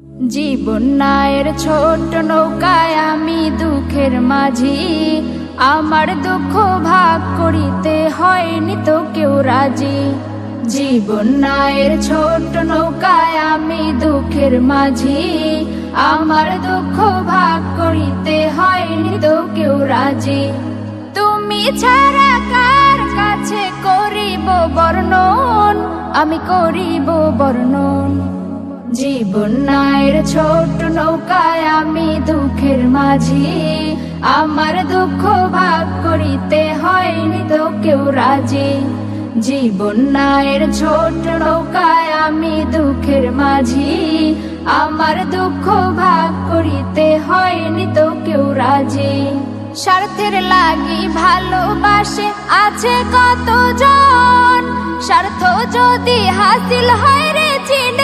জীবন নায়ের ছোট নৌকায় আমি দুঃখের মাঝি, আমার দুঃখ ভাগ করিতে হয়নি তো কেউ রাজি। জীবন নায়ের ছোট নৌকায় আমি দুঃখের মাঝি, আমার দুঃখ ভাগ করিতে হয়নি তো কেউ রাজি। তুমি ছাড়া কার কাছে করিব বর্ণন, আমি করিব বর্ণন। জীবন নায়ের ছোট নৌকায় আমি দুঃখের মাঝি, আমার দুঃখ ভাগ করিতে হয়নি তো কেউ রাজি। জীবন নায়ের ছোট নৌকায় আমি দুঃখের মাঝি, আমার দুঃখ ভাগ করিতে হয়নি তো কেউ রাজি। স্বার্থের লাগি ভালোবাসে আছে কতজন, স্বার্থ যদি হাসিল হয় রে চিন